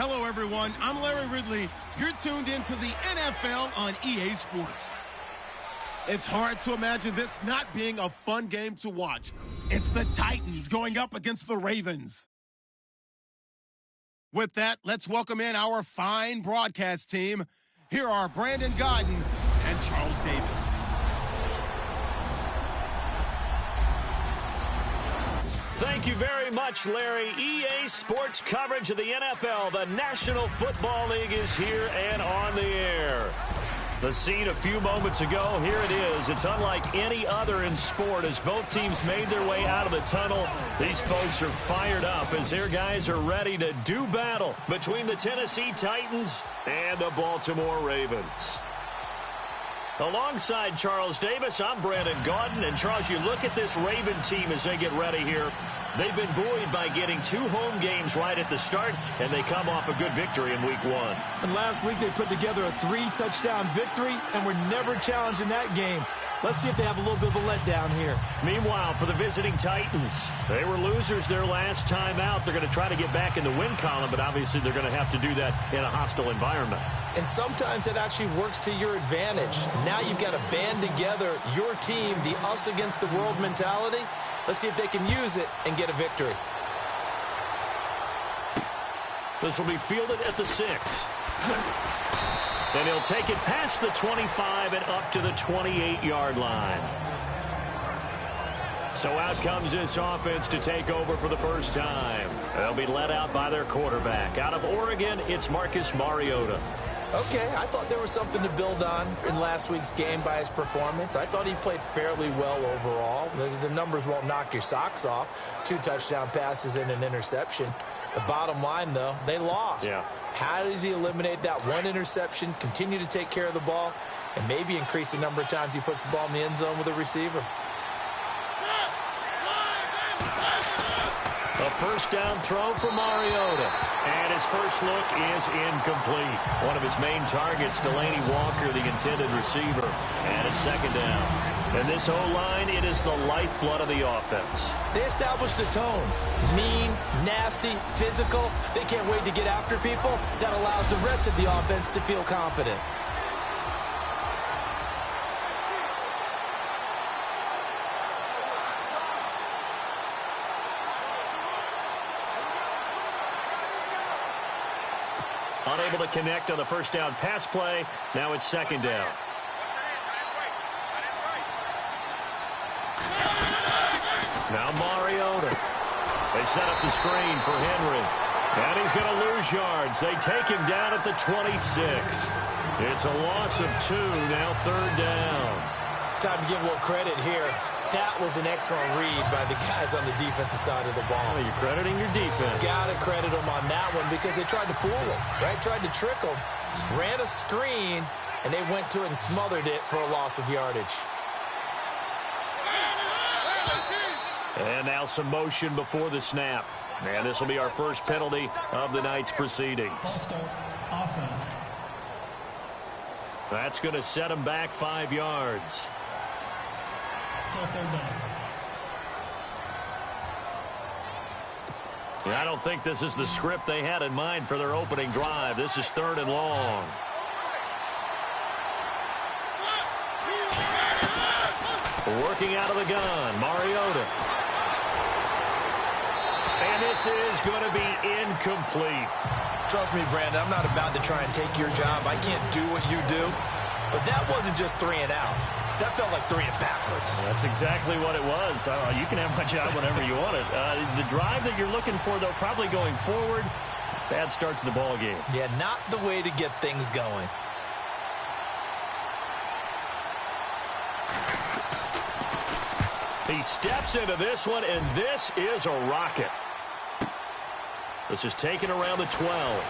Hello, everyone. I'm Larry Ridley. You're tuned into the NFL on EA Sports. It's hard to imagine this not being a fun game to watch. It's the Titans going up against the Ravens. With that, let's welcome in our fine broadcast team. Here are Brandon Godden and Charles Davis. Thank you very much, Larry. EA Sports coverage of the NFL. The National Football League is here and on the air. The scene a few moments ago, here it is. It's unlike any other in sport as both teams made their way out of the tunnel. These folks are fired up as their guys are ready to do battle between the Tennessee Titans and the Baltimore Ravens. Alongside Charles Davis, I'm Brandon Gaudin. And Charles, you look at this Raven team as they get ready here. They've been buoyed by getting 2 home games right at the start, and they come off a good victory in Week 1. And last week they put together a 3-touchdown victory and were never challenged in that game. Let's see if they have a little bit of a letdown here. Meanwhile, for the visiting Titans, they were losers their last time out. They're going to try to get back in the win column, but obviously they're going to have to do that in a hostile environment. And sometimes it actually works to your advantage. Now you've got to band together your team, the us against the world mentality. Let's see if they can use it and get a victory. This will be fielded at the 6. And he'll take it past the 25 and up to the 28-yard line. So out comes this offense to take over for the first time. They'll be led out by their quarterback. Out of Oregon, it's Marcus Mariota. Okay, I thought there was something to build on in last week's game by his performance. I thought he played fairly well overall. The numbers won't knock your socks off. 2 touchdown passes and an interception. The bottom line, though, they lost. Yeah. How does he eliminate that 1 interception, continue to take care of the ball, and maybe increase the number of times he puts the ball in the end zone with a receiver? A first down throw for Mariota. And his first look is incomplete. One of his main targets, Delaney Walker, the intended receiver. And it's second down. And this O-line, it is the lifeblood of the offense. They established the tone. Mean, nasty, physical. They can't wait to get after people. That allows the rest of the offense to feel confident. Unable to connect on the first down pass play. Now it's second down. Now Mariota. They set up the screen for Henry. And he's going to lose yards. They take him down at the 26. It's a loss of 2. Now third down. Time to give a little credit here. That was an excellent read by the guys on the defensive side of the ball. Oh, you're crediting your defense. Got to credit them on that one because they tried to fool them, right? Tried to trick them. Ran a screen, and they went to it and smothered it for a loss of yardage. And now some motion before the snap. And this will be our first penalty of the night's proceedings. Offense. That's going to set him back 5 yards. Still third down. Yeah, I don't think this is the script they had in mind for their opening drive. This is 3rd and long. Working out of the gun, Mariota. And this is going to be incomplete. Trust me, Brandon, I'm not about to try and take your job. I can't do what you do. But that wasn't just 3 and out. That felt like 3 and backwards. That's exactly what it was. You can have my job whenever you want it. The drive that you're looking for, though, probably going forward, bad start to the ball game. Yeah, not the way to get things going. He steps into this one, and this is a rocket. This is taken around the 12.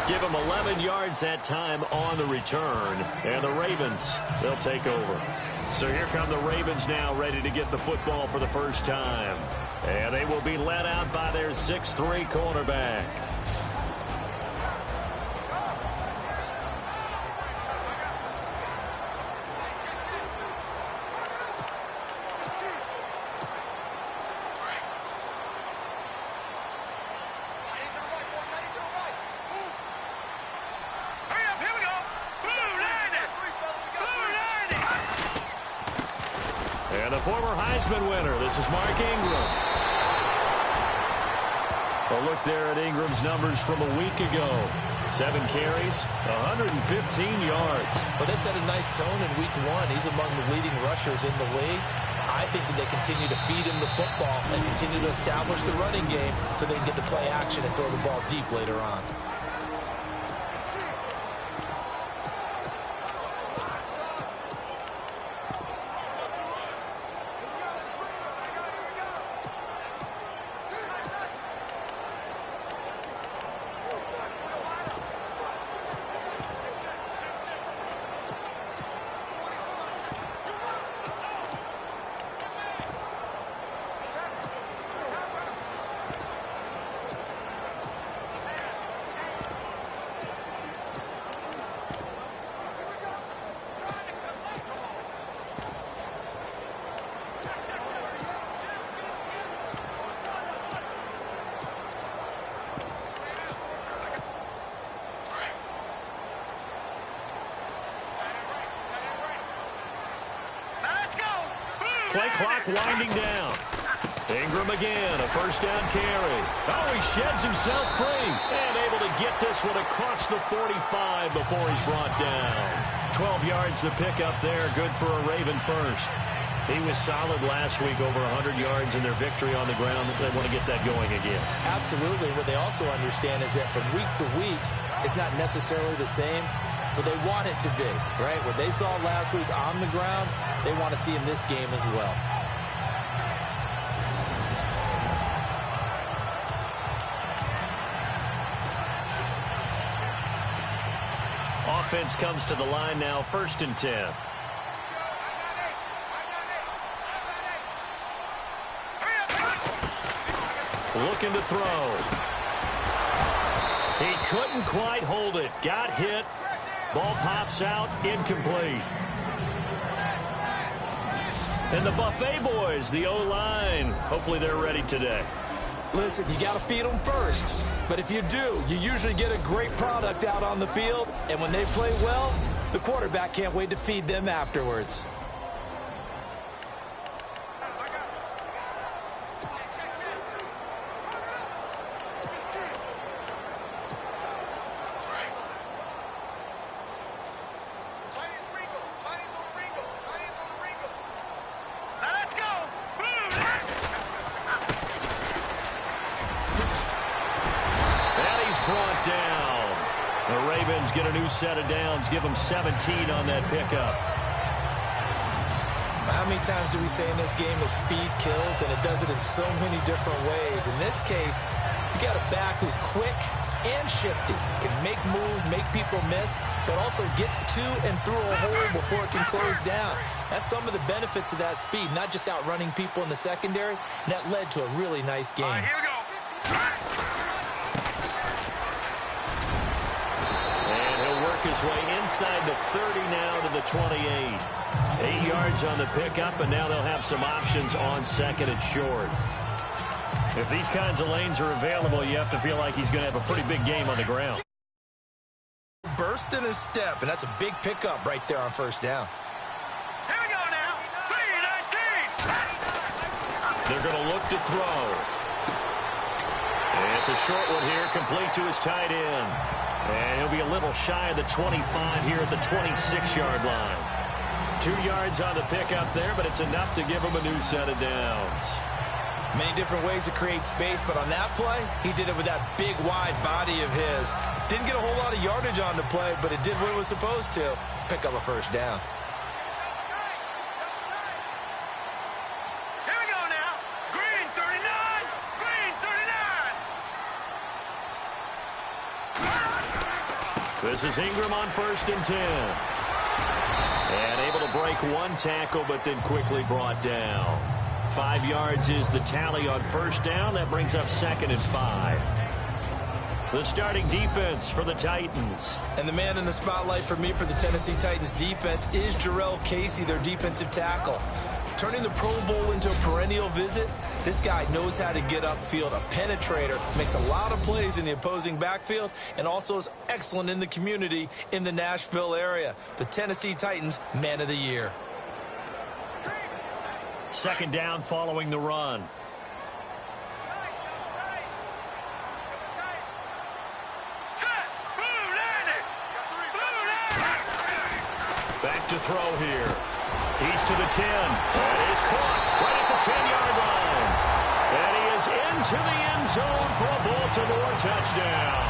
Give him 11 yards that time on the return. And the Ravens, they'll take over. So here come the Ravens now, ready to get the football for the first time. And they will be led out by their 6'3" cornerback. And the former Heisman winner, this is Mark Ingram. A look there at Ingram's numbers from a week ago. 7 carries, 115 yards. Well, they set a nice tone in week 1. He's among the leading rushers in the league. I think that they continue to feed him the football and continue to establish the running game so they can get to play action and throw the ball deep later on. Play clock winding down. Ingram again, a first down carry. Oh, he sheds himself free. And able to get this one across the 45 before he's brought down. 12 yards to pick up there. Good for a Raven first. He was solid last week, over 100 yards in their victory on the ground. They want to get that going again. Absolutely. What they also understand is that from week to week, it's not necessarily the same, but they want it to be, right? What they saw last week on the ground, they want to see in this game as well. Offense comes to the line now, 1st and 10. Looking to throw. He couldn't quite hold it. Got hit. Ball pops out. Incomplete. And the Buffet boys, the O-line, hopefully they're ready today. Listen, you got to feed them first. But if you do, you usually get a great product out on the field. And when they play well, the quarterback can't wait to feed them afterwards. Get a new set of downs. Give them 17 on that pickup. How many times do we say in this game that speed kills, and it does it in so many different ways? In this case, you got a back who's quick and shifty, can make moves, make people miss, but also gets to and through a hole before it can close down. That's some of the benefits of that speed, not just outrunning people in the secondary. And that led to a really nice game. All right, here we go. His way inside the 30 now to the 28. 8 yards on the pickup, and now they'll have some options on 2nd and short. If these kinds of lanes are available, you have to feel like he's going to have a pretty big game on the ground. Burst in his step, and that's a big pickup right there on 1st down. Here we go now. 3-19. They're going to look to throw. And it's a short one here, complete to his tight end. And he'll be a little shy of the 25 here at the 26-yard line. 2 yards on the pickup there, but it's enough to give him a new set of downs. Many different ways to create space, but on that play, he did it with that big, wide body of his. Didn't get a whole lot of yardage on the play, but it did what it was supposed to. Pick up a 1st down. Here we go now. Green 39. Green 39. This is Ingram on 1st and 10. And able to break one tackle, but then quickly brought down. 5 yards is the tally on 1st down. That brings up 2nd and 5. The starting defense for the Titans. And the man in the spotlight for me for the Tennessee Titans defense is Jarrell Casey, their defensive tackle. Turning the Pro Bowl into a perennial visit, this guy knows how to get upfield, a penetrator, makes a lot of plays in the opposing backfield, and also is excellent in the community in the Nashville area. The Tennessee Titans Man of the Year. Second down following the run. Back to throw here. He's to the 10. And he's caught right at the 10-yard line. And he is into the end zone for a Baltimore touchdown.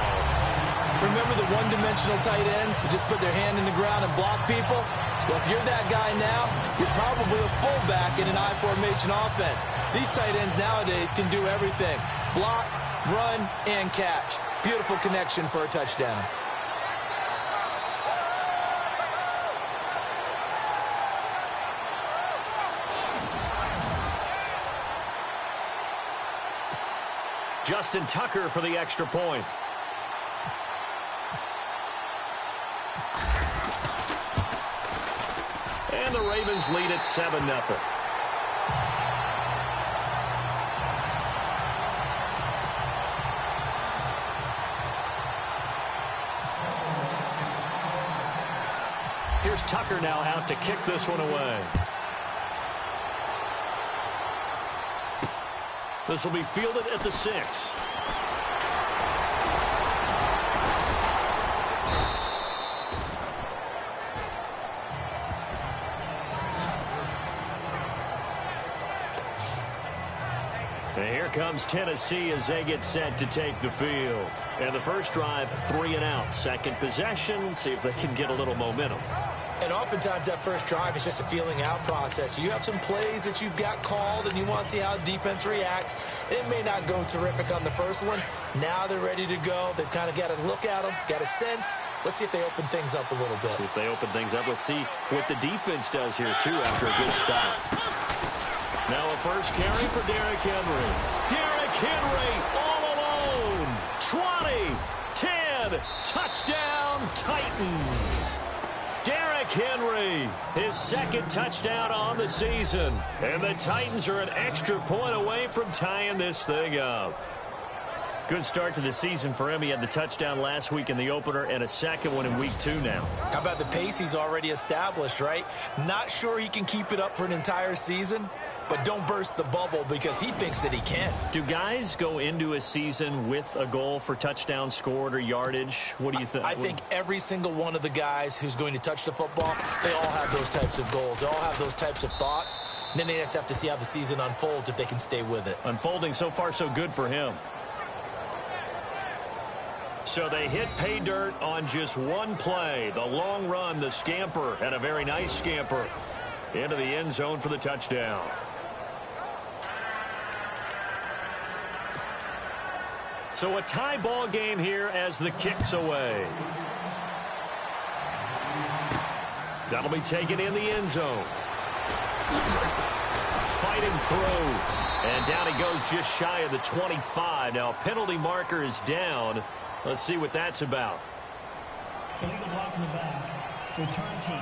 Remember the one-dimensional tight ends who just put their hand in the ground and block people? Well, if you're that guy now, you're probably a fullback in an I-formation offense. These tight ends nowadays can do everything. Block, run, and catch. Beautiful connection for a touchdown. Justin Tucker for the extra point. And the Ravens lead at 7-0. Here's Tucker now out to kick this one away. This will be fielded at the 6. And here comes Tennessee as they get set to take the field. And the first drive, 3 and out. Second possession, see if they can get a little momentum. And oftentimes that first drive is just a feeling out process. You have some plays that you've got called and you want to see how defense reacts. It may not go terrific on the first one. Now they're ready to go. They've kind of got to look at them, got a sense. Let's see if they open things up a little bit. See if they open things up. Let's see what the defense does here, too, after a good stop. Now a first carry for Derrick Henry. Derrick Henry all alone. 20, 10, touchdown Titans. Derrick Henry, his second touchdown on the season. And the Titans are an extra point away from tying this thing up. Good start to the season for him. He had the touchdown last week in the opener and a second one in week 2 now. How about the pace he's already established, right? Not sure he can keep it up for an entire season, but don't burst the bubble because he thinks that he can. Do guys go into a season with a goal for touchdowns scored or yardage? What do you think? I think every single one of the guys who's going to touch the football, they all have those types of goals. They all have those types of thoughts. And then they just have to see how the season unfolds if they can stay with it. Unfolding so far so good for him. So they hit pay dirt on just one play. The long run, the scamper, and a very nice scamper into the end zone for the touchdown. So a tie ball game here as the kick's away. That'll be taken in the end zone. Fighting through. And down he goes just shy of the 25. Now penalty marker is down. Let's see what that's about. Illegal block in the back. Return team.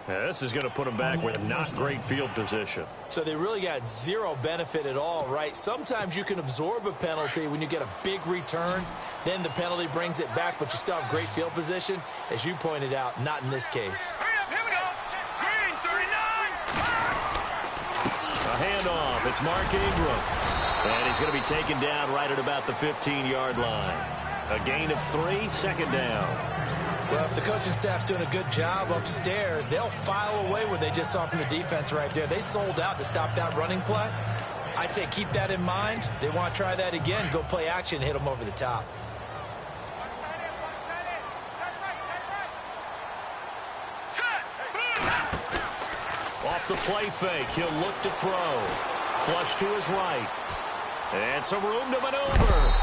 Yeah, this is going to put him back with not great field position. So they really got zero benefit at all, right? Sometimes you can absorb a penalty when you get a big return. Then the penalty brings it back, but you still have great field position. As you pointed out, not in this case. Hurry up, here we go. Green, 39. A handoff. It's Mark Ingram. And he's going to be taken down right at about the 15-yard line. A gain of 3, second down. Well, if the coaching staff's doing a good job upstairs, they'll file away what they just saw from the defense right there. They sold out to stop that running play. I'd say keep that in mind. They want to try that again. Go play action, hit them over the top. Off the play fake, he'll look to throw. Flush to his right. And some room to maneuver.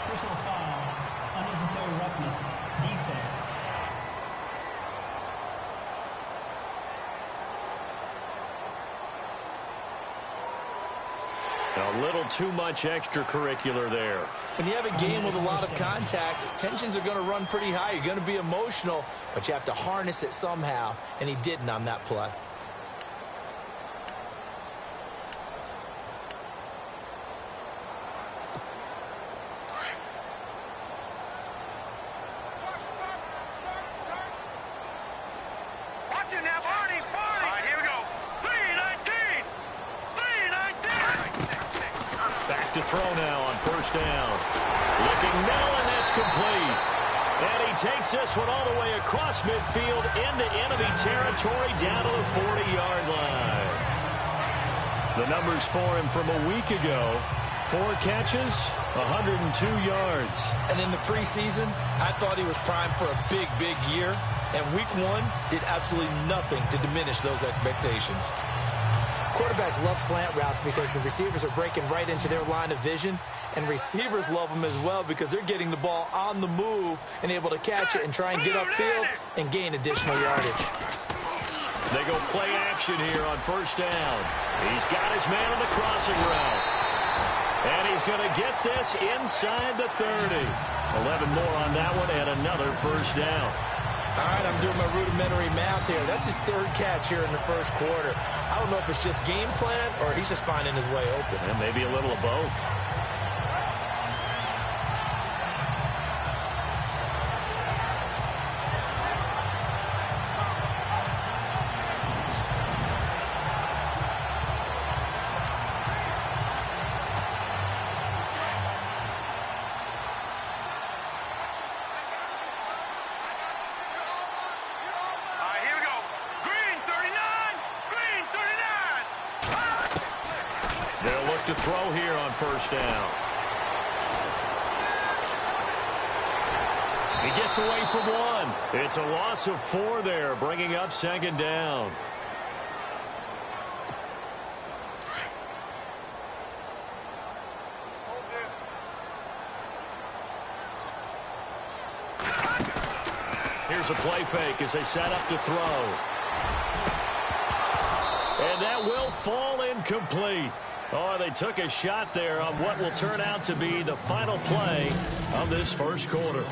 Personal foul. Unnecessary roughness. Defense. A little too much extracurricular there. When you have a game with a lot of contact, tensions are going to run pretty high. You're going to be emotional, but you have to harness it somehow, and he didn't on that play. to throw now on first down. Looking middle, and that's complete. And he takes this one all the way across midfield into enemy territory down to the 40-yard line. The numbers for him from a week ago: 4 catches, 102 yards. And in the preseason, I thought he was primed for a big, big year. And week 1 did absolutely nothing to diminish those expectations. Quarterbacks love slant routes because the receivers are breaking right into their line of vision. And receivers love them as well because they're getting the ball on the move and able to catch it and try and get upfield and gain additional yardage. They go play action here on first down. He's got his man on the crossing route. And he's going to get this inside the 30. 11 more on that one and another first down. All right, I'm doing my rudimentary math here. That's his 3rd catch here in the first quarter. I don't know if it's just game plan or he's just finding his way open. And maybe a little of both. To throw here on first down. He gets away from 1. It's a loss of 4 there, bringing up 2nd down. Here's a play fake as they set up to throw. And that will fall incomplete. Oh, they took a shot there on what will turn out to be the final play of this first quarter.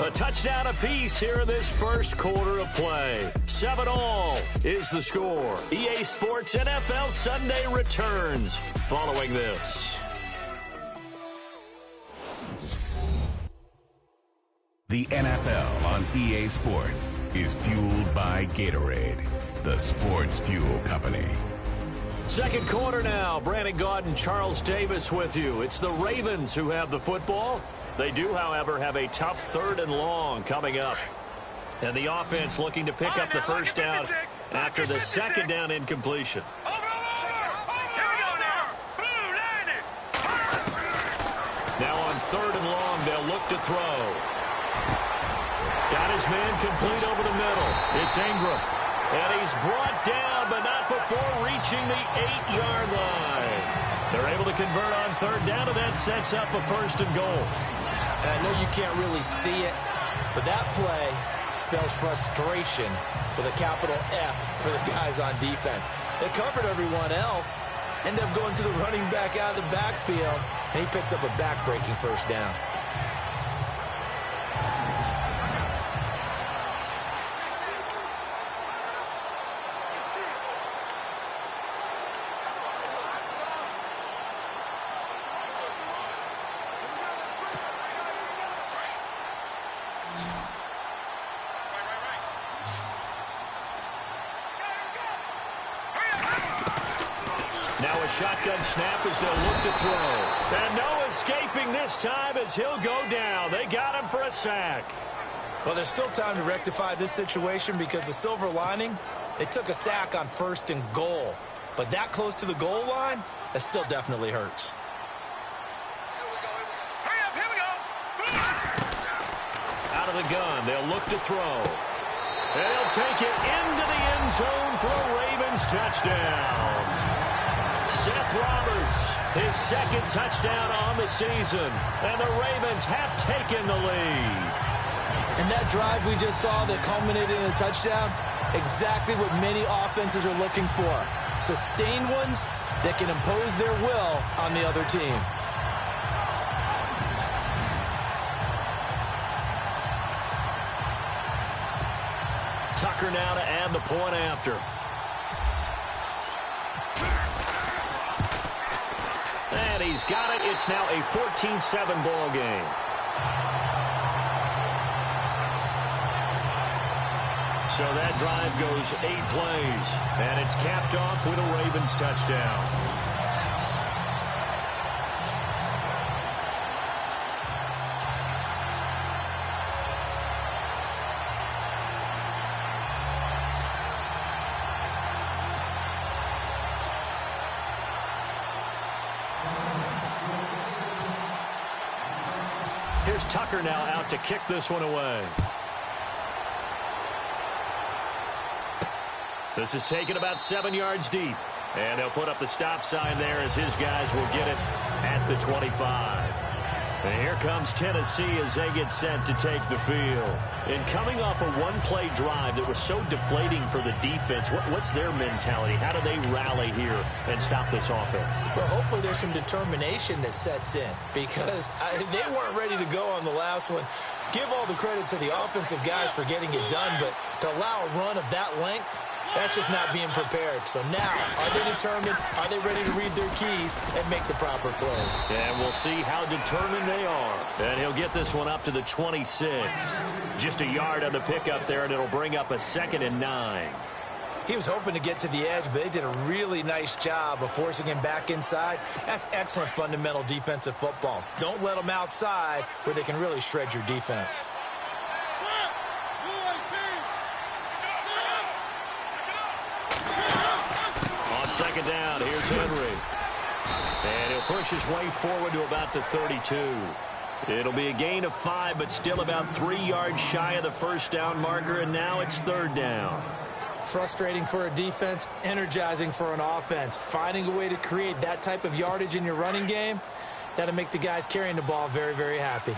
A touchdown apiece here in this first quarter of play. 7-all is the score. EA Sports NFL Sunday returns following this. The NFL on EA Sports is fueled by Gatorade, the sports fuel company. Second quarter now. Brandon Gaudin, Charles Davis with you. It's the Ravens who have the football. They do, however, have a tough 3rd and long coming up. And the offense looking to pick up the first down after the 2nd down incompletion. Now on 3rd and long, they'll look to throw. Got his man complete over the middle. It's Ingram. And he's brought down, but not before reaching the 8-yard line. They're able to convert on 3rd down, and that sets up a 1st and goal. And I know you can't really see it, but that play spells frustration with a capital F for the guys on defense. They covered everyone else, end up going to the running back out of the backfield, and he picks up a back-breaking 1st down. Now a shotgun snap as they'll look to throw. And no escaping this time as he'll go down. They got him for a sack. Well, there's still time to rectify this situation because the silver lining, they took a sack on 1st and goal. But that close to the goal line, that still definitely hurts. Here we go. Out of the gun, they'll look to throw. And he'll take it into the end zone for a Ravens touchdown. Seth Roberts, his 2nd touchdown on the season. And the Ravens have taken the lead. And that drive we just saw that culminated in a touchdown, exactly what many offenses are looking for. Sustained ones that can impose their will on the other team. Tucker now to add the point after. And he's got it. It's now a 14-7 ball game. So that drive goes 8 plays, and it's capped off with a Ravens touchdown. Here's Tucker now out to kick this one away. This is taken about 7 yards deep. And they'll put up the stop sign there as his guys will get it at the 25. And here comes Tennessee as they get set to take the field. And coming off a one-play drive that was so deflating for the defense, what's their mentality? How do they rally here and stop this offense? Well, hopefully there's some determination that sets in because they weren't ready to go on the last one. Give all the credit to the offensive guys for getting it done, but to allow a run of that length, that's just not being prepared. So now, are they determined? Are they ready to read their keys and make the proper plays? And we'll see how determined they are. And he'll get this one up to the 26. Just a yard on the pickup there, and it'll bring up a 2nd and 9. He was hoping to get to the edge, but they did a really nice job of forcing him back inside. That's excellent fundamental defensive football. Don't let them outside where they can really shred your defense. Second down, here's Henry. And he'll push his way forward to about the 32. It'll be a gain of 5, but still about 3 yards shy of the first down marker, and now it's 3rd down. Frustrating for a defense, energizing for an offense. Finding a way to create that type of yardage in your running game, that'll make the guys carrying the ball very, very happy.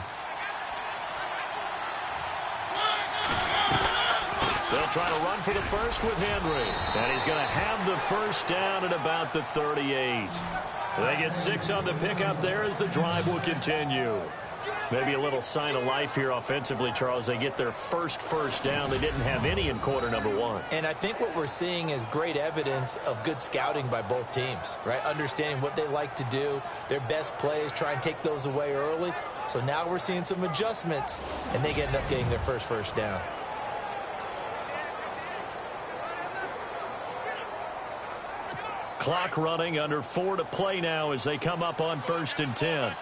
They'll try to run for the first with Henry. And he's going to have the first down at about the 38. They get 6 on the pickup there as the drive will continue. Maybe a little sign of life here offensively, Charles. They get their first down. They didn't have any in quarter number 1. And I think what we're seeing is great evidence of good scouting by both teams, right? Understanding what they like to do, their best plays, try and take those away early. So now we're seeing some adjustments, and they end up getting their first down. Clock running, under 4 to play now as they come up on 1st and 10.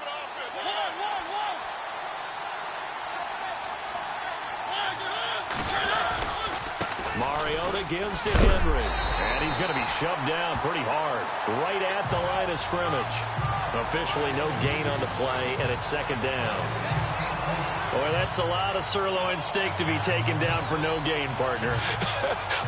Mariota gives to Henry. And he's going to be shoved down pretty hard, right at the line of scrimmage. Officially no gain on the play, and it's 2nd down. Boy, that's a lot of sirloin steak to be taken down for no gain, partner.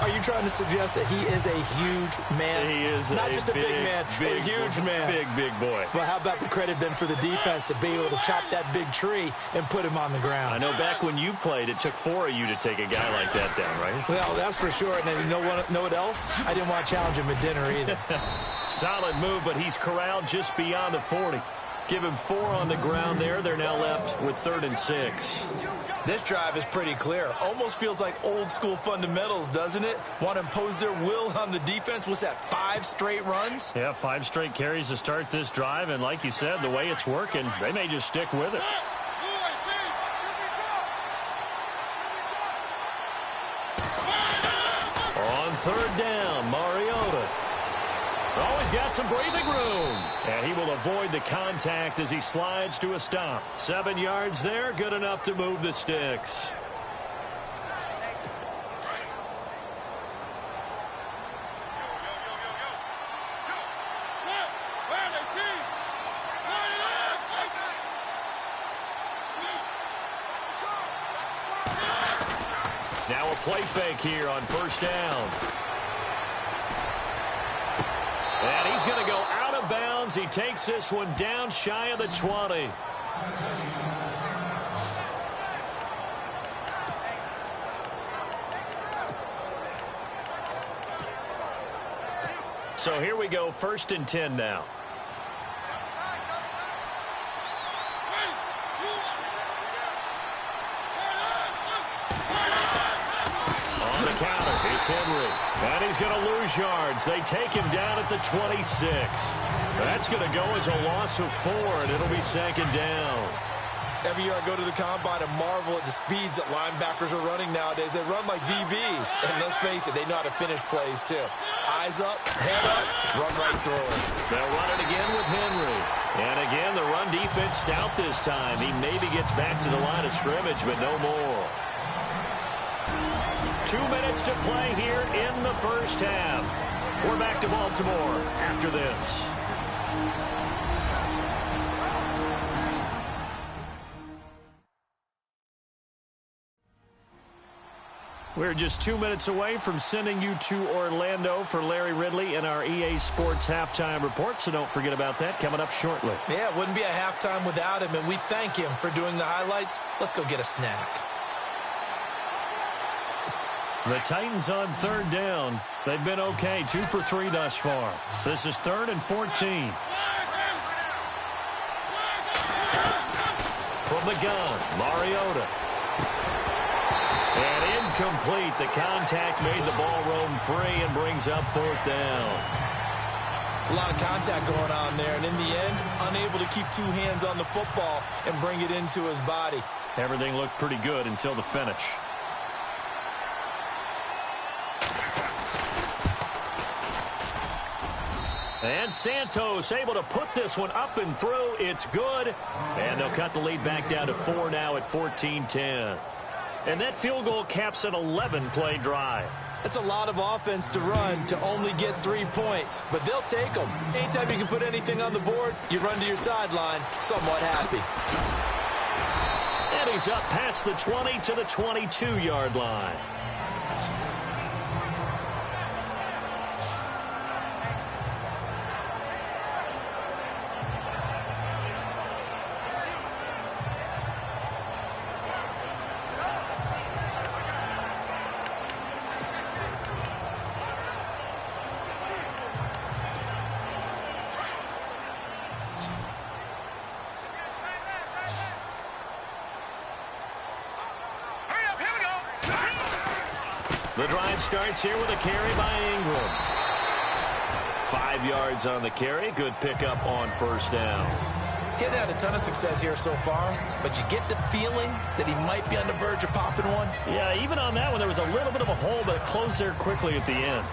Are you trying to suggest that he is a huge man? He is not just a big man, a huge man. Big boy. Well, how about the credit then for the defense to be able to chop that big tree and put him on the ground? I know back when you played, it took 4 of you to take a guy like that down, right? Well, that's for sure. And then you know what else? I didn't want to challenge him at dinner either. Solid move, but he's corralled just beyond the 40. Give him 4 on the ground there. They're now left with 3rd and 6. This drive is pretty clear. Almost feels like old school fundamentals, doesn't it? Want to impose their will on the defense. What's that, 5 straight runs? Yeah, 5 straight carries to start this drive. And like you said, the way it's working, they may just stick with it. On 3rd down, Mariota. Always got some breathing room. And he will avoid the contact as he slides to a stop. 7 yards there, good enough to move the sticks. Now a play fake here on 1st down. And he's going to go out of bounds. He takes this one down shy of the 20. So here we go, 1st and 10 now. On the counter, it's Henry. And he's going to lose yards. They take him down at the 26. That's going to go as a loss of 4, and it'll be 2nd down. Every year I go to the combine and marvel at the speeds that linebackers are running nowadays. They run like DBs. And let's face it, they know how to finish plays too. Eyes up, head up, run right through it. They'll run it again with Henry. And again, the run defense stout this time. He maybe gets back to the line of scrimmage, but no more. 2 minutes to play here in the first half. We're back to Baltimore after this. We're just 2 minutes away from sending you to Orlando for Larry Ridley and our EA Sports Halftime Report, so don't forget about that coming up shortly. Yeah, it wouldn't be a halftime without him, and we thank him for doing the highlights. Let's go get a snack. The Titans on third down. They've been okay, 2 for 3 thus far. This is 3rd and 14. From the gun, Mariota. And incomplete. The contact made the ball roam free and brings up 4th down. It's a lot of contact going on there, and in the end, unable to keep 2 hands on the football and bring it into his body. Everything looked pretty good until the finish. And Santos able to put this one up and through. It's good. And they'll cut the lead back down to 4 now at 14-10. And that field goal caps an 11-play drive. That's a lot of offense to run to only get 3 points, but they'll take them. Anytime you can put anything on the board, you run to your sideline somewhat happy. And he's up past the 20 to the 22-yard line. The drive starts here with a carry by Ingram. 5 yards on the carry. Good pickup on 1st down. He's had a ton of success here so far, but you get the feeling that he might be on the verge of popping one. Yeah, even on that one, there was a little bit of a hole, but it closed there quickly at the end.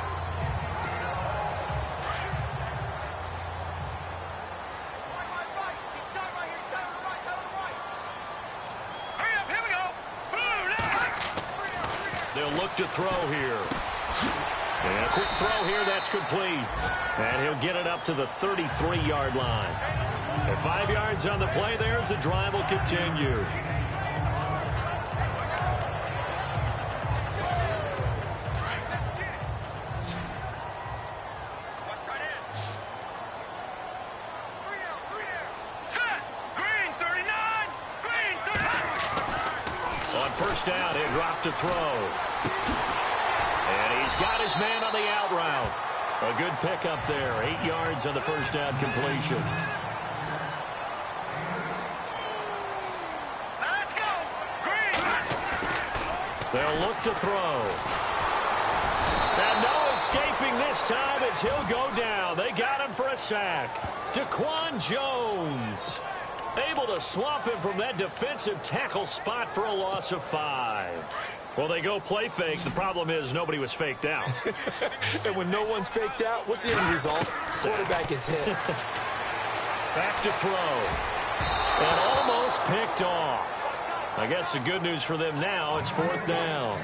They'll look to throw here. And a quick throw here, that's complete. And he'll get it up to the 33-yard line. And 5 yards on the play there as the drive will continue. On 1st down, he'll drop to throw. And he's got his man on the out route. A good pickup there. 8 yards on the 1st down completion. Let's go. They'll look to throw. And no escaping this time as he'll go down. They got him for a sack. Daquan Jones able to swamp him from that defensive tackle spot for a loss of 5. Well, they go play fake. The problem is nobody was faked out. And when no one's faked out, what's the end result? Quarterback gets hit. Back to throw. And almost picked off. I guess the good news for them now, it's 4th down.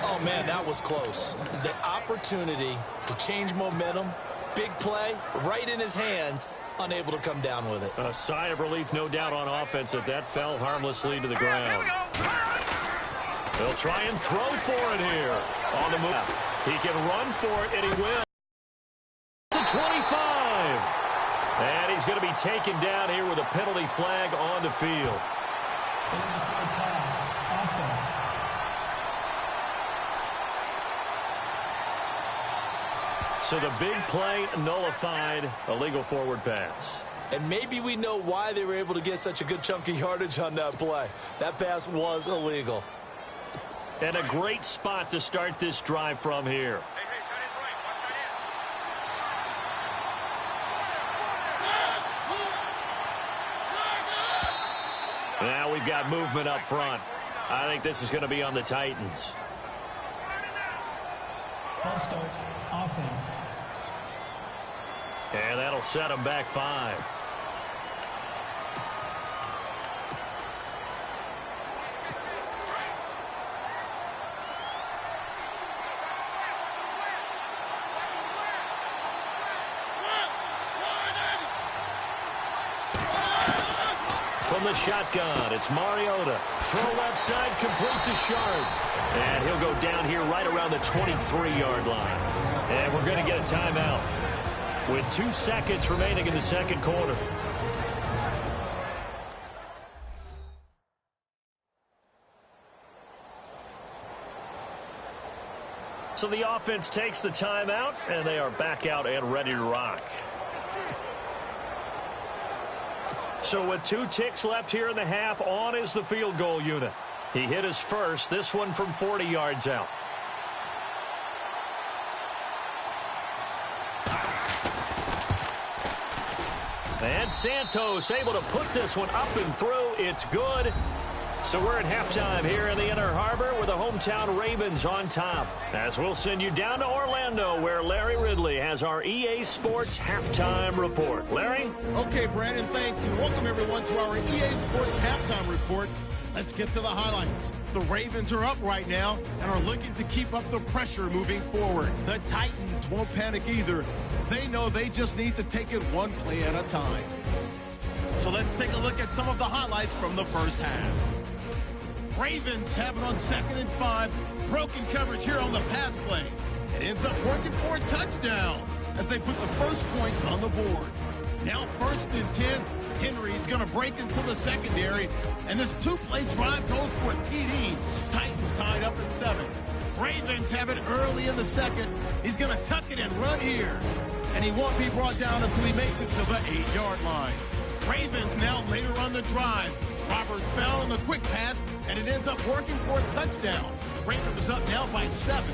Oh, man, that was close. The opportunity to change momentum, big play, right in his hands, unable to come down with it. A sigh of relief, no doubt, on offense that that fell harmlessly to the ground. They'll try and throw for it here on the move. He can run for it, and he will. The 25. And he's going to be taken down here with a penalty flag on the field. Pass, offense. So the big play nullified, a legal forward pass. And maybe we know why they were able to get such a good chunk of yardage on that play. That pass was illegal. And a great spot to start this drive from here. Now we've got movement up front. I think this is going to be on the Titans. False start, offense. And that'll set them back 5. from the shotgun. It's Mariota. Throw left side, complete to Sharp. And he'll go down here right around the 23-yard line. And we're going to get a timeout with 2 seconds remaining in the second quarter. So the offense takes the timeout, and they are back out and ready to rock. So with 2 ticks left here in the half, on is the field goal unit. He hit his first, this one from 40 yards out. And Santos able to put this one up and through. It's good. So we're at halftime here in the Inner Harbor with the hometown Ravens on top. As we'll send you down to Orlando where Larry Ridley has our EA Sports halftime report. Larry? Okay, Brandon, thanks, and welcome everyone to our EA Sports halftime report. Let's get to the highlights. The Ravens are up right now and are looking to keep up the pressure moving forward. The Titans won't panic either. They know they just need to take it one play at a time. So let's take a look at some of the highlights from the first half. Ravens have it on 2nd and 5. Broken coverage here on the pass play. It ends up working for a touchdown as they put the first points on the board. Now 1st and 10. Henry's going to break into the secondary, and this 2-play drive goes for a TD. Titans tied up at 7. Ravens have it early in the second. He's going to tuck it and run here, and he won't be brought down until he makes it to the 8-yard line. Ravens now later on the drive. Roberts found on the quick pass, and it ends up working for a touchdown. Ravens up now by 7.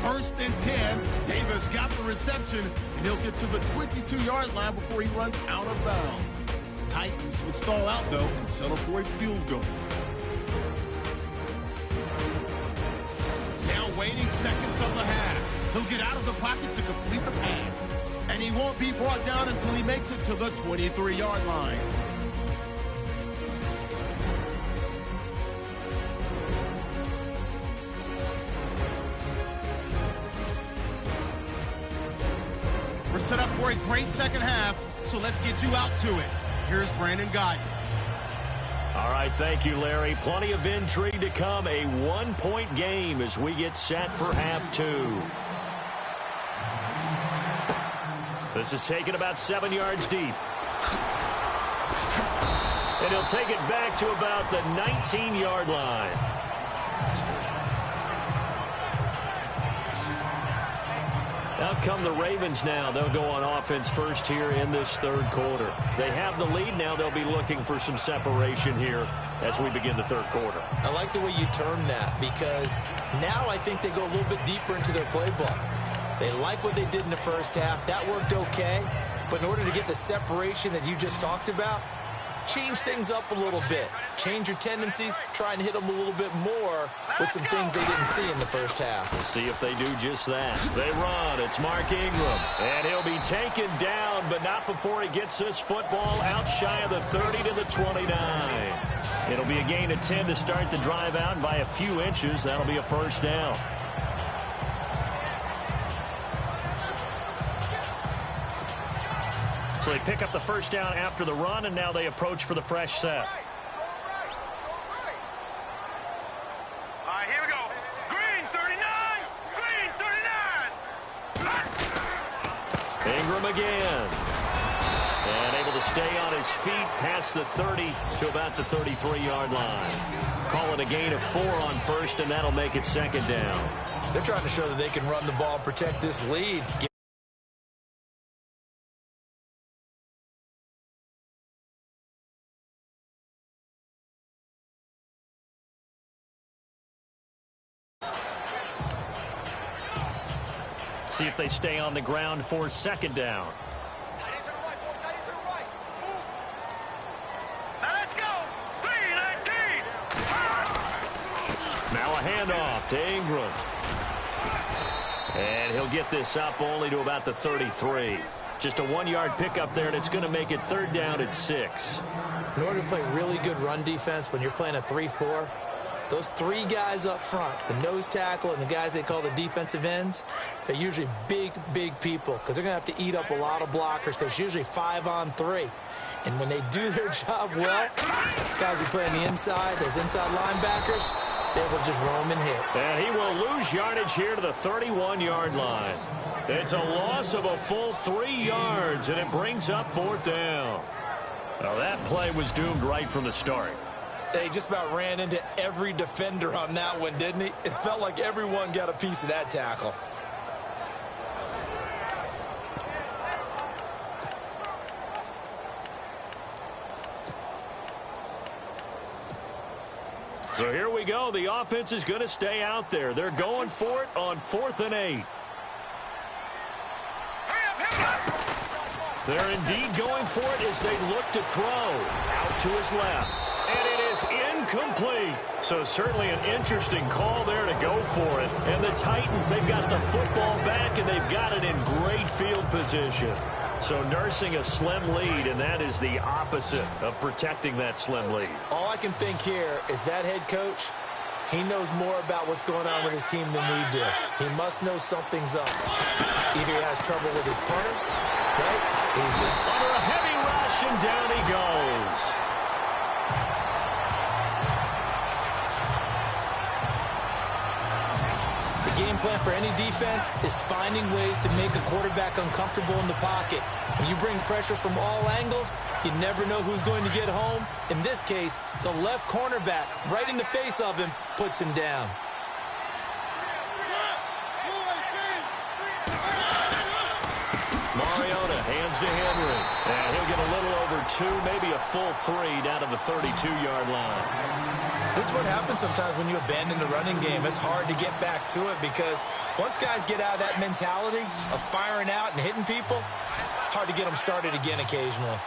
1st and 10. Davis got the reception, and he'll get to the 22-yard line before he runs out of bounds. Titans would stall out, though, and settle for a field goal. Now waiting seconds of the half. He'll get out of the pocket to complete the pass, and he won't be brought down until he makes it to the 23-yard line. We're set up for a great second half, so let's get you out to it. Here's Brandon Guyton. All right, thank you, Larry. Plenty of intrigue to come. A 1-point game as we get set for half 2. This is taken about 7 yards deep. And he'll take it back to about the 19-yard line. Out come the Ravens now. They'll go on offense first here in this third quarter. They have the lead now. They'll be looking for some separation here as we begin the third quarter. I like the way you term that because now I think they go a little bit deeper into their playbook. They like what they did in the first half. That worked okay. But in order to get the separation that you just talked about, change things up a little bit. Change your tendencies. Try and hit them a little bit more with some things they didn't see in the first half. We'll see if they do just that. They run. It's Mark Ingram. And he'll be taken down, but not before he gets this football out shy of the 30 to the 29. It'll be a gain of 10 to start the drive out by a few inches. That'll be a first down. So they pick up the first down after the run, and now they approach for the fresh set. All right, here we go. Green 39. Green 39. Ingram again. And able to stay on his feet past the 30 to about the 33-yard line. Call it a gain of 4 on first, and that'll make it second down. They're trying to show that they can run the ball and protect this lead. See if they stay on the ground for second down. Now let's go. 3-19. Now a handoff to Ingram. And he'll get this up only to about the 33. Just a 1-yard pickup there, and it's going to make it third down at 6. In order to play really good run defense when you're playing a 3-4, those 3 guys up front, the nose tackle and the guys they call the defensive ends, they're usually big, big people because they're going to have to eat up a lot of blockers because it's usually 5 on 3. And when they do their job well, guys who play on the inside, those inside linebackers, they will just roam and hit. And he will lose yardage here to the 31-yard line. It's a loss of a full 3 yards, and it brings up 4th down. Now, that play was doomed right from the start. They just about ran into every defender on that one, didn't he? It felt like everyone got a piece of that tackle. So here we go. The offense is going to stay out there. They're going for it on 4th and 8. They're indeed going for it as they look to throw. Out to his left. And it is incomplete. So certainly an interesting call there to go for it. And the Titans, they've got the football back, and they've got it in great field position. So nursing a slim lead, and that is the opposite of protecting that slim lead. All I can think here is that head coach, he knows more about what's going on with his team than we do. He must know something's up. Either he has trouble with his punter, right? He's under a heavy rush, and down he goes. The game plan for any defense is finding ways to make a quarterback uncomfortable in the pocket. When you bring pressure from all angles, you never know who's going to get home. In this case, the left cornerback, right in the face of him, puts him down. Mariota hands to Henry. And he'll get a little over 2, maybe a full 3 down to the 32-yard line. This is what happens sometimes when you abandon the running game. It's hard to get back to it because once guys get out of that mentality of firing out and hitting people, hard to get them started again occasionally.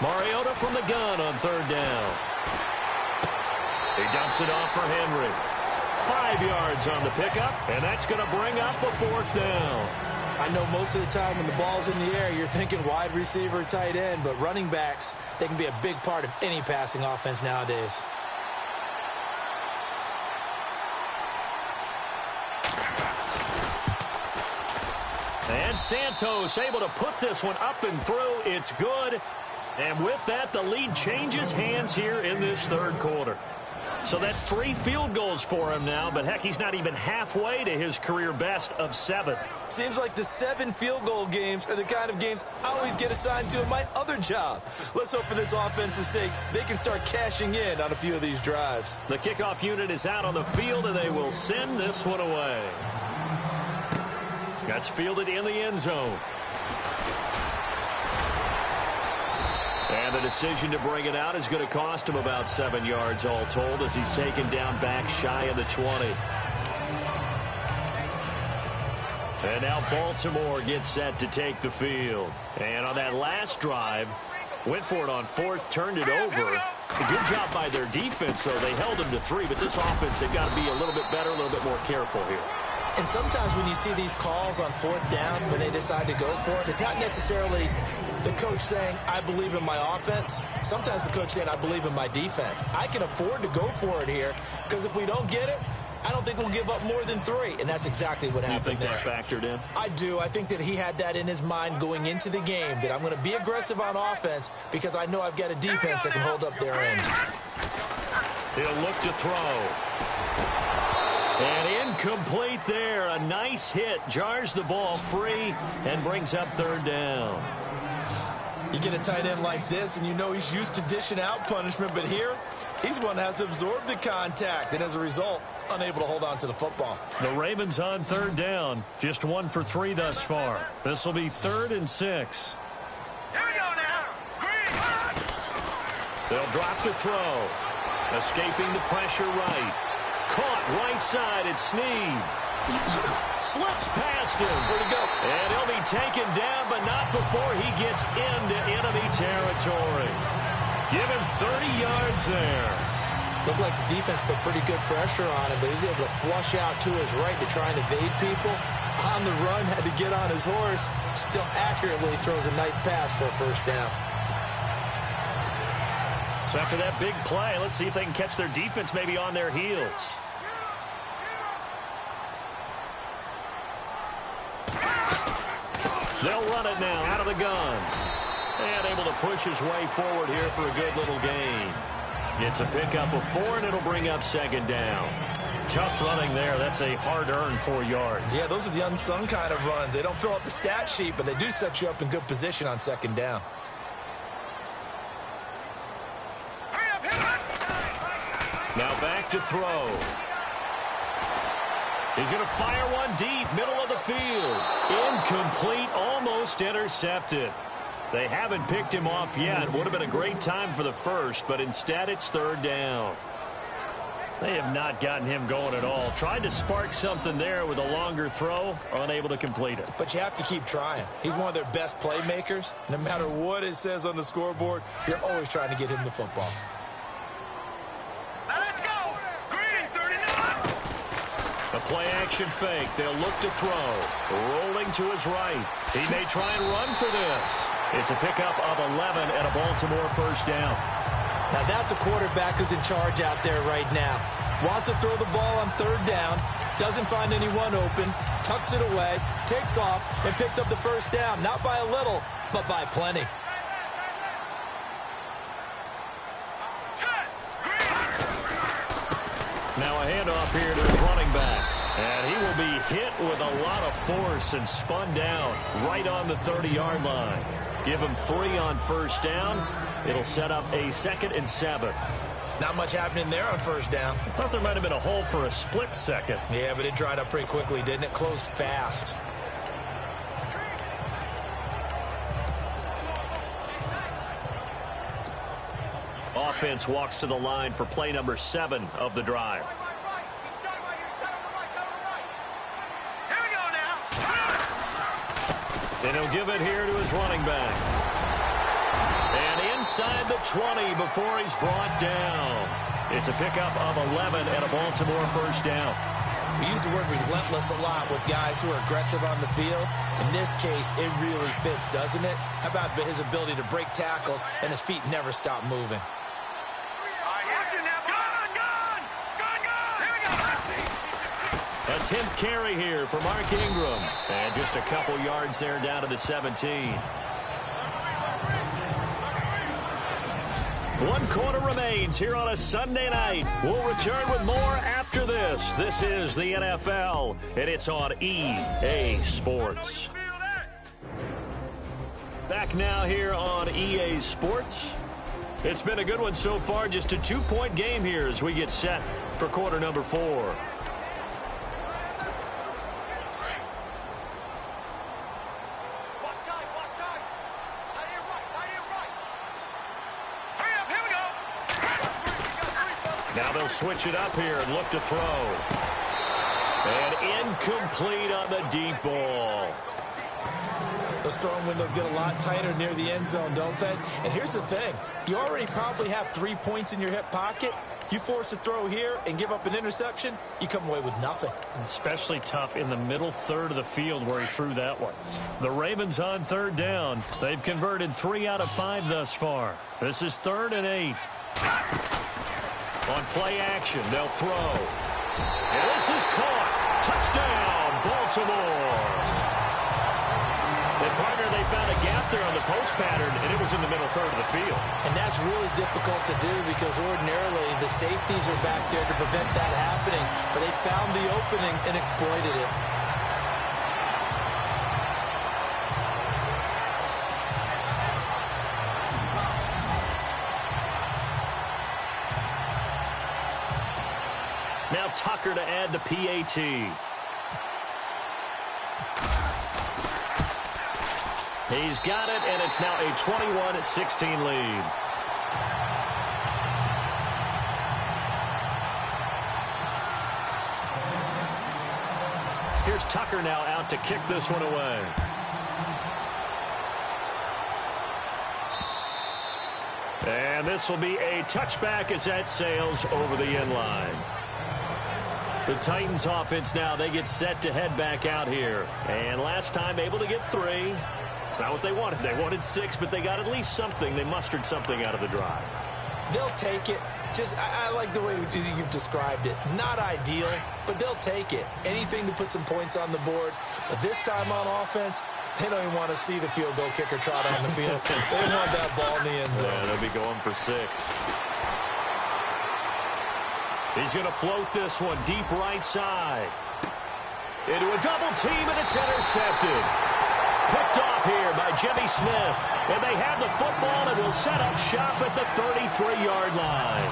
Mariota from the gun on 3rd down. He dumps it off for Henry. 5 yards on the pickup, and that's going to bring up a 4th down. I know most of the time when the ball's in the air, you're thinking wide receiver, tight end, but running backs, they can be a big part of any passing offense nowadays. And Santos able to put this one up and through. It's good. And with that, the lead changes hands here in this 3rd quarter. So that's 3 field goals for him now, but heck, he's not even halfway to his career best of 7. Seems like the 7 field goal games are the kind of games I always get assigned to in my other job. Let's hope for this offense's sake they can start cashing in on a few of these drives. The kickoff unit is out on the field, and they will send this one away. That's fielded in the end zone. And the decision to bring it out is going to cost him about 7 yards all told as he's taken down back shy of the 20. And now Baltimore gets set to take the field. And on that last drive, went for it on 4th, turned it over. A good job by their defense, though. They held them to 3, but this offense, they've got to be a little bit better, a little bit more careful here. And sometimes when you see these calls on 4th down, when they decide to go for it, it's not necessarily the coach saying, I believe in my offense. Sometimes the coach saying, I believe in my defense. I can afford to go for it here because if we don't get it, I don't think we'll give up more than 3. And that's exactly what happened there. You think that factored in? I do. I think that he had that in his mind going into the game, that I'm going to be aggressive on offense because I know I've got a defense that can hold up their end. He'll look to throw. And incomplete there. A nice hit. Jars the ball free and brings up 3rd down. You get a tight end like this, and you know he's used to dishing out punishment, but here, he's one that has to absorb the contact, and as a result, unable to hold on to the football. The Ravens on 3rd down. Just 1 for 3 thus far. This will be 3rd and 6. Here we go now. Green. They'll drop the throw. Escaping the pressure right. Caught right side. It's Snead. Slips past him. Where'd he go? And he'll be taken down, but not before he gets into enemy territory. Give him 30 yards there. Looked like the defense put pretty good pressure on him, but he's able to flush out to his right to try and evade people. On the run, had to get on his horse. Still accurately throws a nice pass for a 1st down. So after that big play, let's see if they can catch their defense maybe on their heels. They'll run it now out of the gun. And able to push his way forward here for a good little gain. It's a pickup of 4, and it'll bring up second down. Tough running there. That's a hard-earned 4 yards. Yeah, those are the unsung kind of runs. They don't fill up the stat sheet, but they do set you up in good position on second down. Now back to throw. He's going to fire one deep, middle of the field. Incomplete, almost intercepted. They haven't picked him off yet. Would have been a great time for the first, but instead it's third down. They have not gotten him going at all. Tried to spark something there with a longer throw, unable to complete it. But you have to keep trying. He's one of their best playmakers. No matter what it says on the scoreboard, you're always trying to get him the football. Now let's go. Green, 39. A play-action fake. They'll look to throw. Rolling to his right. He may try and run for this. It's a pickup of 11 and a Baltimore first down. Now that's a quarterback who's in charge out there right now. Wants to throw the ball on third down, doesn't find anyone open, tucks it away, takes off, and picks up the first down. Not by a little, but by plenty. Now a handoff here to his running back. And he will be hit with a lot of force and spun down right on the 30-yard line. Give him 3 on first down. It'll set up a 2nd and 7. Not much happening there on first down. I thought there might have been a hole for a split second. Yeah, but it dried up pretty quickly, didn't it? Closed fast. Offense walks to the line for play number 7 of the drive. And he'll give it here to his running back. And inside the 20 before he's brought down. It's a pickup of 11 and a Baltimore first down. We use the word relentless a lot with guys who are aggressive on the field. In this case, it really fits, doesn't it? How about his ability to break tackles and his feet never stop moving? A 10th carry here for Mark Ingram. And just a couple yards there down to the 17. 1 quarter remains here on a Sunday night. We'll return with more after this. This is the NFL, and it's on EA Sports. Back now here on EA Sports. It's been a good one so far. Just a 2-point game here as we get set for quarter number 4. Now they'll switch it up here and look to throw. And incomplete on the deep ball. Those throwing windows get a lot tighter near the end zone, don't they? And here's the thing. You already probably have 3 points in your hip pocket. You force a throw here and give up an interception, you come away with nothing. Especially tough in the middle third of the field where he threw that one. The Ravens on third down. They've converted 3 out of 5 thus far. This is 3rd and 8. On play action, they'll throw. And this is caught. Touchdown, Baltimore. And partner, they found a gap there on the post pattern, and it was in the middle third of the field. And that's really difficult to do because ordinarily the safeties are back there to prevent that happening. But they found the opening and exploited it. Now Tucker to add the PAT. He's got it, and it's now a 21-16 lead. Here's Tucker now out to kick this one away. And this will be a touchback as that sails over the end line. The Titans offense now, they get set to head back out here. And last time able to get 3. It's not what they wanted. They wanted 6, but they got at least something. They mustered something out of the drive. They'll take it. I like the way you've described it. Not ideal, but they'll take it. Anything to put some points on the board. But this time on offense, They don't even want to see the field goal kicker trot on the field. They want that ball in the end zone. Yeah, they'll be going for 6. He's going to float this one deep right side. Into a double team, and it's intercepted. Picked off here by Jimmy Smith. And they have the football and will set up shop at the 33-yard line.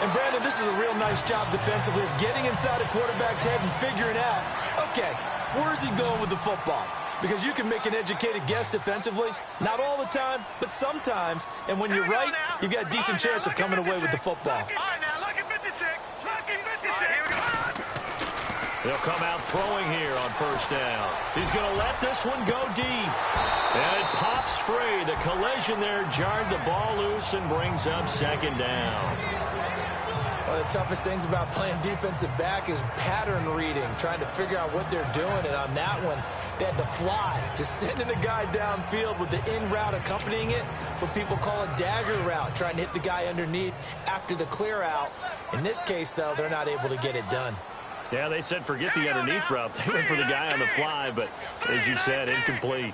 And, Brandon, this is a real nice job defensively of getting inside a quarterback's head and figuring out, okay, where's he going with the football? Because you can make an educated guess defensively. Not all the time, but sometimes. And when you're right, you've got a decent chance of coming away with the football. They'll come out throwing here on first down. He's going to let this one go deep. And it pops free. The collision there jarred the ball loose and brings up second down. One of the toughest things about playing defensive back is pattern reading, trying to figure out what they're doing. And on that one, they had the fly, just sending the guy downfield with the in route accompanying it, what people call a dagger route, trying to hit the guy underneath after the clear out. In this case, though, they're not able to get it done. Yeah, they said forget the underneath route. They went for the guy on the fly, but as you said, incomplete.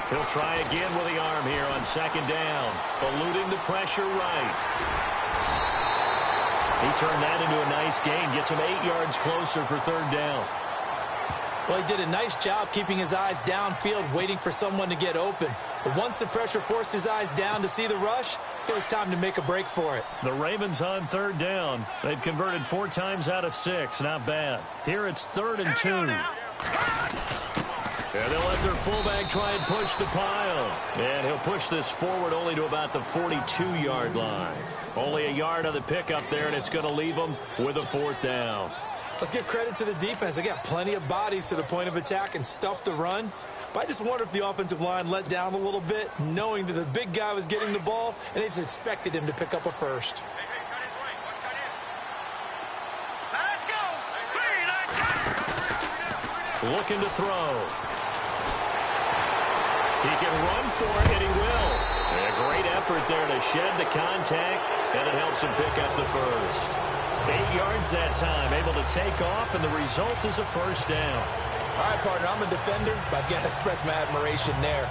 He'll try again with the arm here on second down, eluding the pressure right. He turned that into a nice gain, gets him 8 yards closer for third down. Well, he did a nice job keeping his eyes downfield, waiting for someone to get open. But once the pressure forced his eyes down to see the rush, it was time to make a break for it. The Ravens on third down. They've converted 4 times out of 6. Not bad. Here it's 3rd and 2. And they'll let their fullback try and push the pile. And he'll push this forward only to about the 42-yard line. Only a yard on the pickup there, and it's going to leave them with a 4th down. Let's give credit to the defense. They got plenty of bodies to the point of attack and stuff the run. But I just wonder if the offensive line let down a little bit, knowing that the big guy was getting the ball, and they just expected him to pick up a first. Let's go. Looking to throw. He can run for it, and he will. And a great effort there to shed the contact, and it helps him pick up the first. 8 yards that time, able to take off, and the result is a first down. All right, partner, I'm a defender, but I've got to express my admiration there.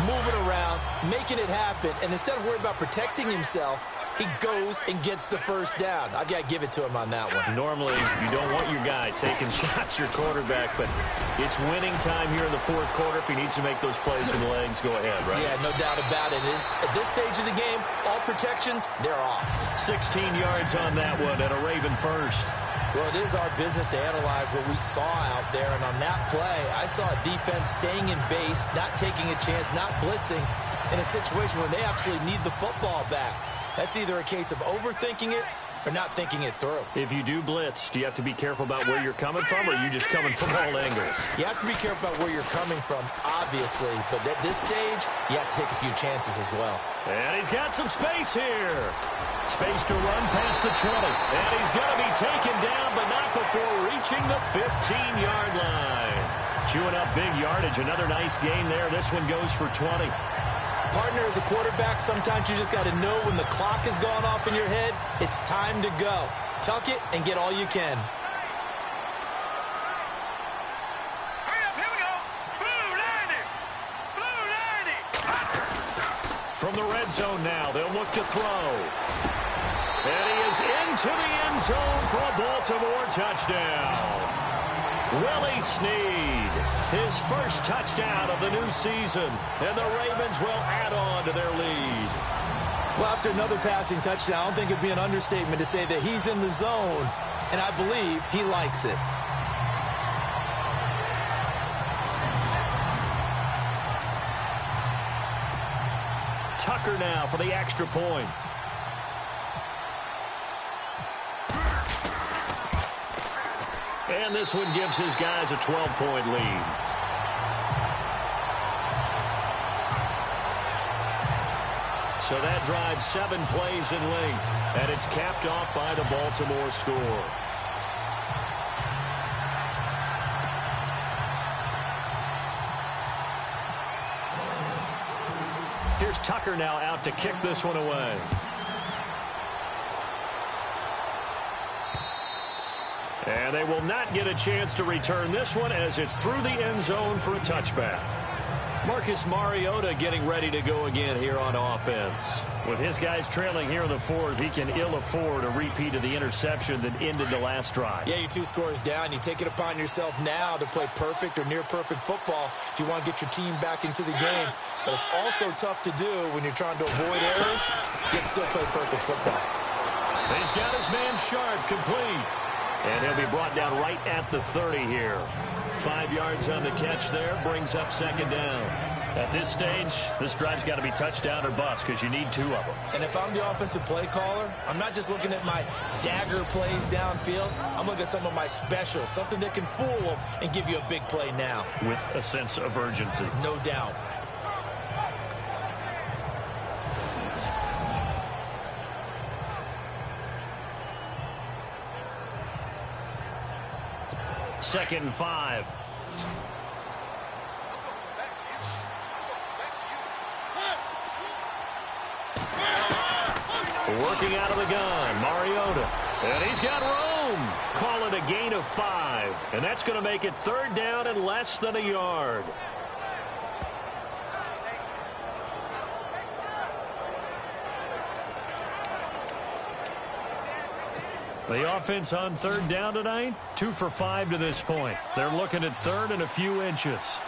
Moving around, making it happen, and instead of worrying about protecting himself, he goes and gets the first down. I've got to give it to him on that one. Normally, you don't want your guy taking shots, your quarterback, but it's winning time here in the 4th quarter. If he needs to make those plays with the legs, go ahead, right? Yeah, no doubt about it. At this stage of the game, all protections, they're off. 16 yards on that one and a Raven first. Well, it is our business to analyze what we saw out there, and on that play, I saw a defense staying in base, not taking a chance, not blitzing, in a situation where they absolutely need the football back. That's either a case of overthinking it or not thinking it through. If you do blitz, do you have to be careful about where you're coming from, or are you just coming from all angles? You have to be careful about where you're coming from, obviously, but at this stage, you have to take a few chances as well. And he's got some space here. Space to run past the 20. And he's going to be taken down, but not before reaching the 15-yard line. Chewing up big yardage. Another nice gain there. This one goes for 20. Partner, as a quarterback, sometimes you just got to know when the clock has gone off in your head, it's time to go. Tuck it and get all you can. Hurry up, here we go. Blue 90. From the red zone now, they'll look to throw. And he is into the end zone for a Baltimore touchdown. Willie Snead, his first touchdown of the new season, and the Ravens will add on to their lead. Well, after another passing touchdown, I don't think it'd be an understatement to say that he's in the zone, and I believe he likes it. Tucker now for the extra point. And this one gives his guys a 12-point lead. So that drives 7 plays in length, and it's capped off by the Baltimore score. Here's Tucker now out to kick this one away. And And they will not get a chance to return this one as it's through the end zone for a touchback. Marcus Mariota getting ready to go again here on offense. With his guys trailing here in the fourth, he can ill afford a repeat of the interception that ended the last drive. Yeah, you're 2 scores down. You take it upon yourself now to play perfect or near-perfect football if you want to get your team back into the game. But it's also tough to do when you're trying to avoid errors, yet still play perfect football. He's got his man Sharp complete. And he'll be brought down right at the 30 here. 5 yards on the catch there, brings up second down. At this stage, this drive's got to be touchdown or bust because you need 2 of them. And if I'm the offensive play caller, I'm not just looking at my dagger plays downfield. I'm looking at some of my specials, something that can fool them and give you a big play now. With a sense of urgency. No doubt. Second and 5. Working out of the gun, Mariota. And he's got room. Call it a gain of 5. And that's going to make it third down and less than a yard. The offense on third down tonight, 2 for 5 to this point. They're looking at third and a few inches.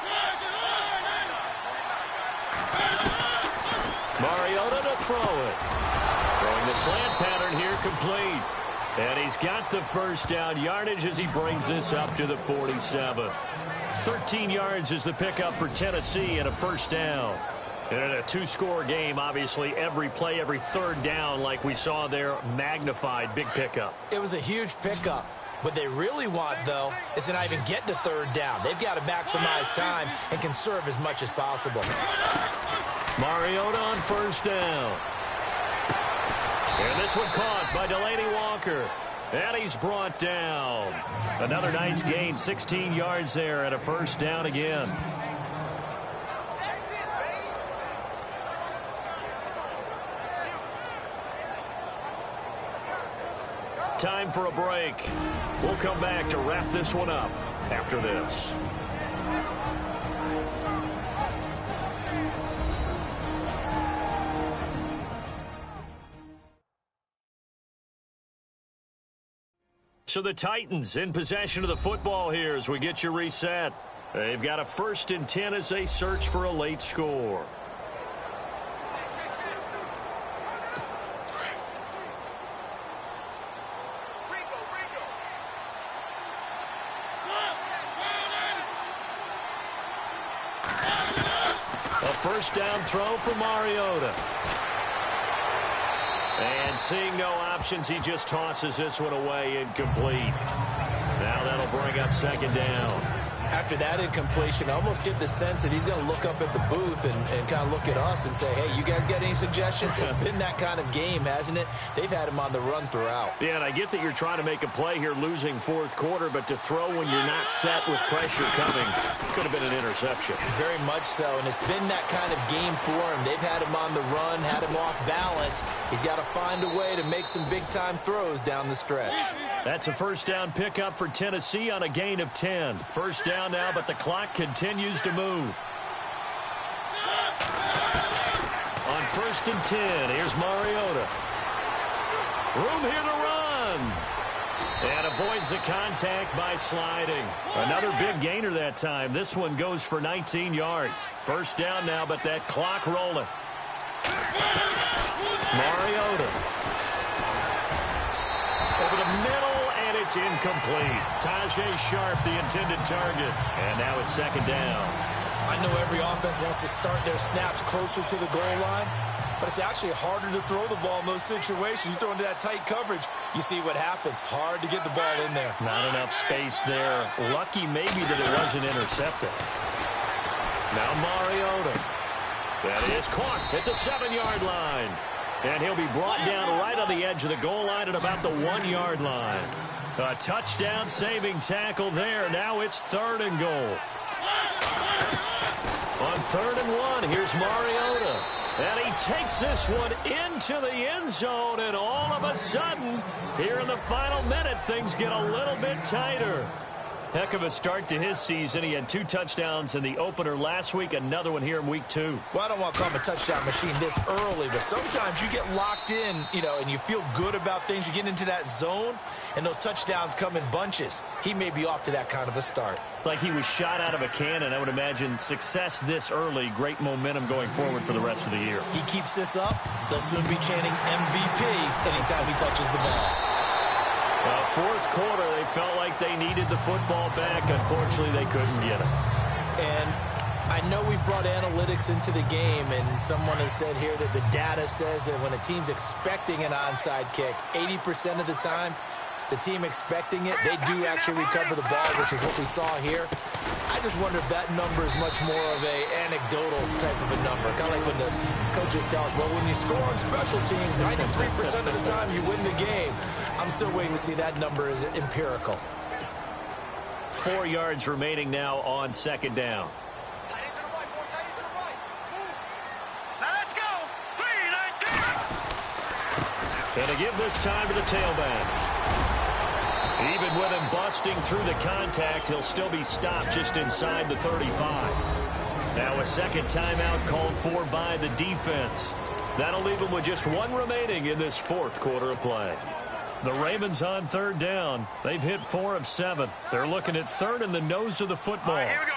Mariota to throw it. Throwing the slant pattern here complete. And he's got the first down yardage as he brings this up to the 47. 13 yards is the pickup for Tennessee and a first down. And in a 2-score game, obviously, every play, every third down, like we saw there, magnified, big pickup. It was a huge pickup. What they really want, though, is to not even get to third down. They've got to maximize time and conserve as much as possible. Mariota on first down. And this one caught by Delaney Walker. And he's brought down. Another nice gain, 16 yards there and a first down again. Time for a break. We'll come back to wrap this one up after this. So the Titans in possession of the football here as we get you reset. They've got a 1st and 10 as they search for a late score. First down throw for Mariota. And seeing no options, he just tosses this one away incomplete. Now that'll bring up second down. After that incompletion, I almost get the sense that he's going to look up at the booth and kind of look at us and say, hey, you guys got any suggestions? It's been that kind of game, hasn't it? They've had him on the run throughout. Yeah, and I get that you're trying to make a play here losing 4th quarter, but to throw when you're not set with pressure coming could have been an interception. Very much so, and it's been that kind of game for him. They've had him on the run, had him off balance. He's got to find a way to make some big-time throws down the stretch. That's a first down pickup for Tennessee on a gain of 10. First down now, but the clock continues to move. On 1st and 10, here's Mariota. Room here to run. And avoids the contact by sliding. Another big gainer that time. This one goes for 19 yards. First down now, but that clock rolling. Mariota. Over the middle, and it's incomplete. Tajay Sharp, the intended target. And now it's second down. I know every offense wants to start their snaps closer to the goal line, but it's actually harder to throw the ball in those situations. You throw into that tight coverage, you see what happens. Hard to get the ball in there. Not enough space there. Lucky maybe that it wasn't intercepted. Now Mariota. That is caught at the 7-yard line. And he'll be brought down right on the edge of the goal line at about the 1-yard line. A touchdown-saving tackle there. Now it's 3rd and goal. On 3rd and 1. Here's Mariota. And he takes this one into the end zone. And all of a sudden, here in the final minute, things get a little bit tighter. Heck of a start to his season. He had 2 touchdowns in the opener last week, another one here in week 2. Well, I don't want to call him a touchdown machine this early, but sometimes you get locked in, and you feel good about things. You get into that zone, and those touchdowns come in bunches. He may be off to that kind of a start. It's like he was shot out of a cannon. I would imagine success this early, great momentum going forward for the rest of the year. He keeps this up, they'll soon be chanting MVP anytime he touches the ball. Fourth quarter, they felt like they needed the football back. Unfortunately, they couldn't get it. And I know we brought analytics into the game, and someone has said here that the data says that when a team's expecting an onside kick, 80% of the time, the team expecting it, they do actually recover the ball, which is what we saw here. I just wonder if that number is much more of a anecdotal type of a number. Kind of like when the coaches tell us, well, when you score on special teams, 93% of the time you win the game. I'm still waiting to see that number is empirical. 4 yards remaining now on 2nd down. Now let's go. 3, 19. And to give this time to the tailback. Even with him busting through the contact, he'll still be stopped just inside the 35. Now a second timeout called for by the defense. That'll leave him with just 1 remaining in this 4th quarter of play. The Ravens on 3rd down. They've hit 4 of 7. They're looking at 3rd in the nose of the football. All right, here we go.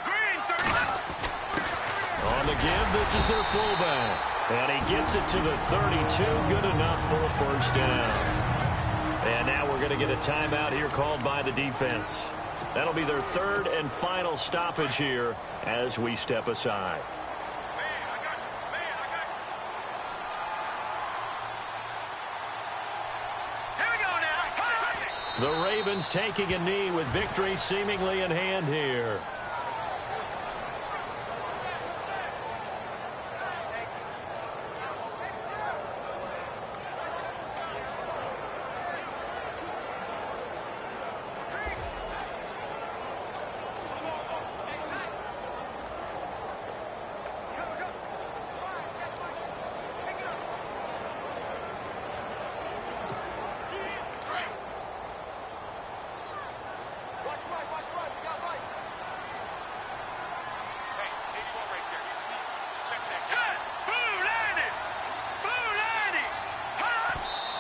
Green, 30. On the give, this is their fullback. And he gets it to the 32. Good enough for a 1st down. And now we're going to get a timeout here called by the defense. That'll be their 3rd and final stoppage here as we step aside. The Ravens taking a knee with victory seemingly in hand here.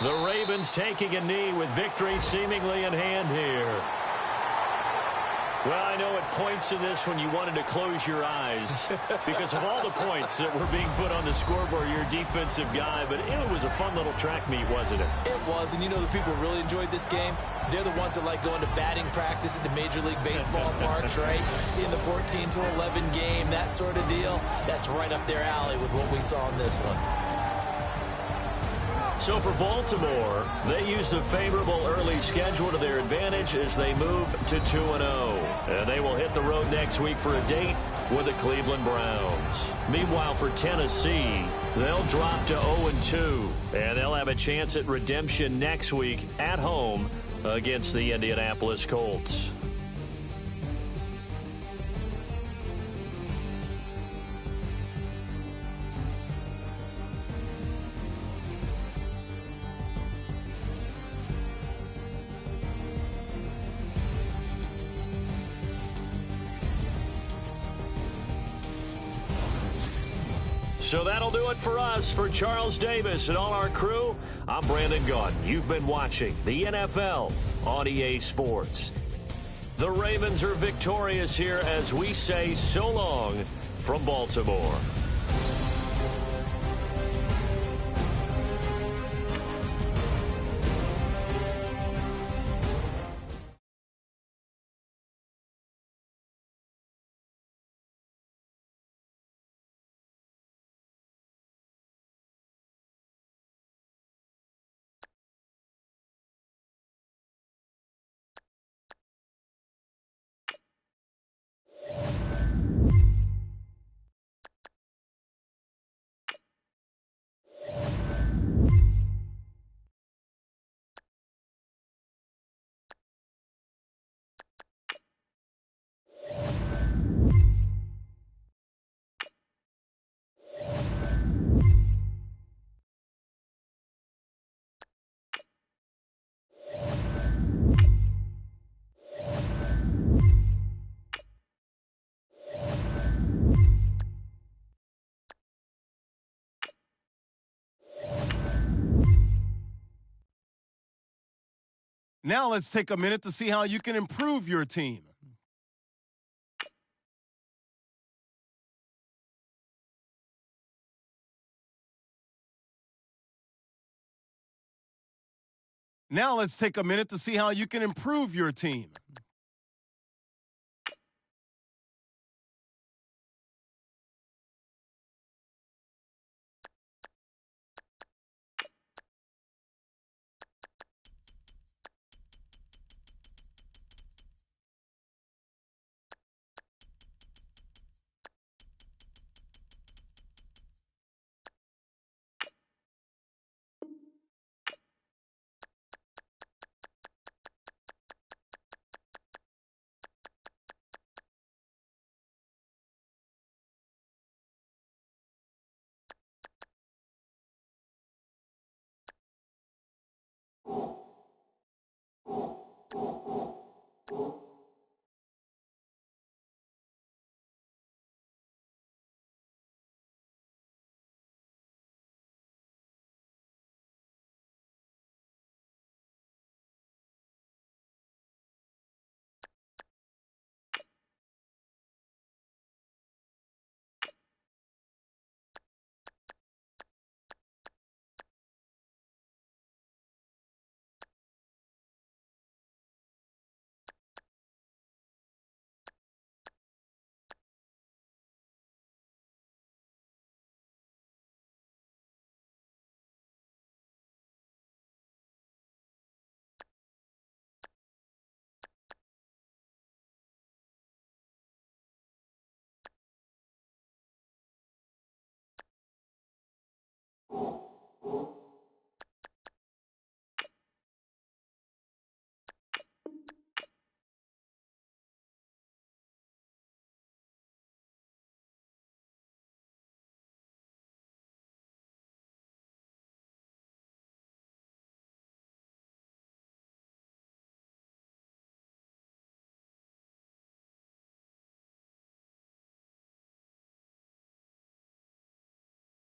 The Ravens taking a knee with victory seemingly in hand here. Well, I know at points in this when you wanted to close your eyes because of all the points that were being put on the scoreboard, you're a defensive guy, but it was a fun little track meet, wasn't it? It was, and the people really enjoyed this game. They're the ones that like going to batting practice at the Major League Baseball parks, right? Seeing the 14-11 game, that sort of deal. That's right up their alley with what we saw in this one. So for Baltimore, they used a favorable early schedule to their advantage as they move to 2-0. And they will hit the road next week for a date with the Cleveland Browns. Meanwhile, for Tennessee, they'll drop to 0-2. And they'll have a chance at redemption next week at home against the Indianapolis Colts. So that'll do it for us. For Charles Davis and all our crew, I'm Brandon Gaudin. You've been watching the NFL on EA Sports. The Ravens are victorious here as we say so long from Baltimore. Now let's take a minute to see how you can improve your team. Now let's take a minute to see how you can improve your team.